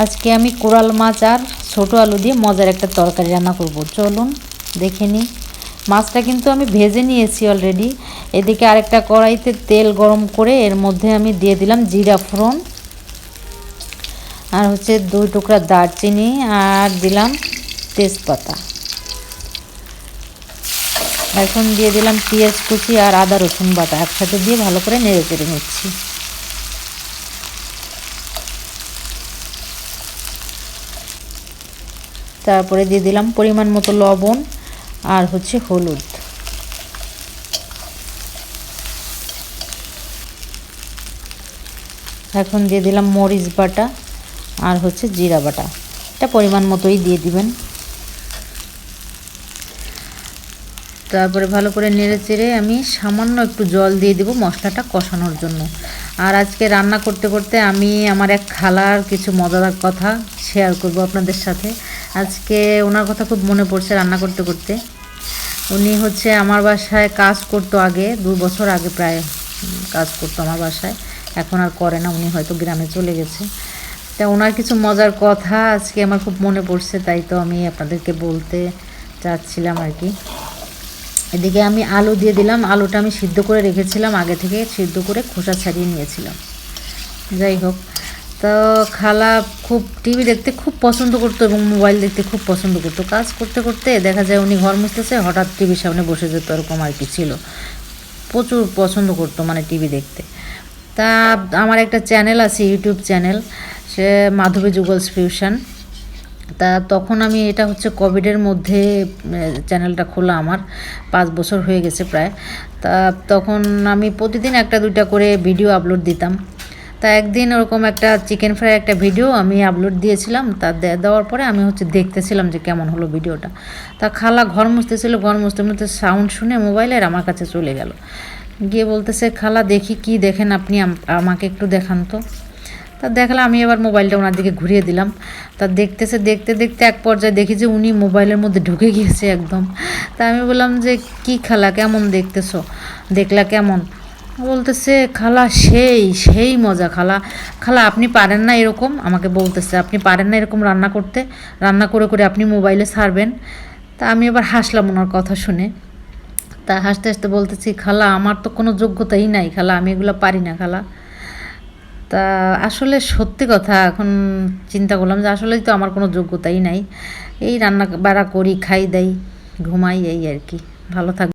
আজকে আমি কোরাল মাছ আর ছোটো আলু দিয়ে মজার একটা তরকারি রান্না করব। চলুন দেখে নিই। মাছটা কিন্তু আমি ভেজে নিয়েছি অলরেডি। এদিকে আরেকটা কড়াইতে তেল গরম করে এর মধ্যে আমি দিয়ে দিলাম জিরা ফোড়ন, আর হচ্ছে 2 টুকরা দারচিনি, আর দিলাম তেজপাতা। এখন দিয়ে দিলাম পেঁয়াজ কুচি আর আদা রসুন বাটা, একসাথে দিয়ে ভালো করে নেড়ে চেড়ে নিচ্ছি। তারপরে দিয়ে দিলাম পরিমাণ মতো লবণ আর হচ্ছে হলুদ। এখন দিয়ে দিলাম মরিচ বাটা আর হচ্ছে জিরা বাটা, এটা পরিমাণ মতোই দিয়ে দিবেন। তারপরে ভালো করে নেড়ে চেড়ে আমি সামান্য একটু জল দিয়ে দেব মশলাটা কষানোর জন্য। আর আজকে রান্না করতে করতে আমি আমার এক খালার কিছু মজাদার কথা শেয়ার করব আপনাদের সাথে। আজকে ওনার কথা খুব মনে পড়ছে রান্না করতে করতে। উনি হচ্ছে আমার বাসায় কাজ করতো, আগে 2 বছর আগে প্রায় কাজ করতো আমার বাসায়, এখন আর করে না, উনি হয়তো গ্রামে চলে গেছে। তা ওনার কিছু মজার কথা আজকে আমার খুব মনে পড়ছে, তাই তো আমি আপনাদেরকে বলতে চাচ্ছিলাম আর কি। এদিকে আমি আলু দিয়ে দিলাম। আলুটা আমি সিদ্ধ করে রেখেছিলাম, আগে থেকে সিদ্ধ করে খোসা ছাড়িয়ে নিয়েছিলাম। যাই হোক, তো খালা খুব টিভি দেখতে খুব পছন্দ করতো এবং মোবাইল দেখতে খুব পছন্দ করতো। কাজ করতে করতে দেখা যায় উনি ঘর মুছতেছে, হঠাৎ টিভির সামনে বসে যেত, এরকম আর কি ছিল। প্রচুর পছন্দ করতো মানে টিভি দেখতে। তা আমার একটা চ্যানেল আছে, ইউটিউব চ্যানেল, সে মাধবী জুগলস ফিউশন। তা তখন আমি, এটা হচ্ছে কোভিডের মধ্যে চ্যানেলটা খোলা, আমার 5 বছর হয়ে গেছে প্রায়। তা তখন আমি প্রতিদিন 1-2টা করে ভিডিও আপলোড দিতাম। তা একদিন ওরকম একটা চিকেন ফ্রাই একটা ভিডিও আমি আপলোড দিয়েছিলাম। তা দেওয়ার পরে আমি হচ্ছে দেখতেছিলাম যে কেমন হলো ভিডিওটা। তা খালা ঘর মুছতেছিল, ঘর মুছতে মুছতে সাউন্ড শুনে মোবাইলের আমার কাছে চলে গেল, গিয়ে বলতেছে, খালা দেখি কি দেখেন আপনি, আমাকে একটু দেখান তো। তা দেখলাম, আমি এবার মোবাইলটা ওনার দিকে ঘুরিয়ে দিলাম। তা দেখতেছে, দেখতে দেখতে এক পর্যায়ে দেখি যে উনি মোবাইলের মধ্যে ঢুকে গিয়েছে একদম। তা আমি বললাম যে কি খালা, কেমন দেখতেছো, দেখলা কেমন? বলতেছে, খালা সেই সেই মজা খালা, খালা আপনি পারেন না এরকম, আমাকে বলতেছে আপনি পারেন না এরকম রান্না করতে, রান্না করে করে আপনি মোবাইলে ছাড়বেন। তা আমি এবার হাসলাম ওনার কথা শুনে। তা হাসতে হাসতে বলতেছি, খালা আমার তো কোনো যোগ্যতাই নাই খালা, আমি এগুলো পারি না খালা। তা আসলে সত্যি কথা, এখন চিন্তা করলাম যে আসলেই তো আমার কোনো যোগ্যতাই নাই, এই রান্না বাড়া করি, খাই, দেই, ঘুমাই, এই আর কি। ভালো থাক।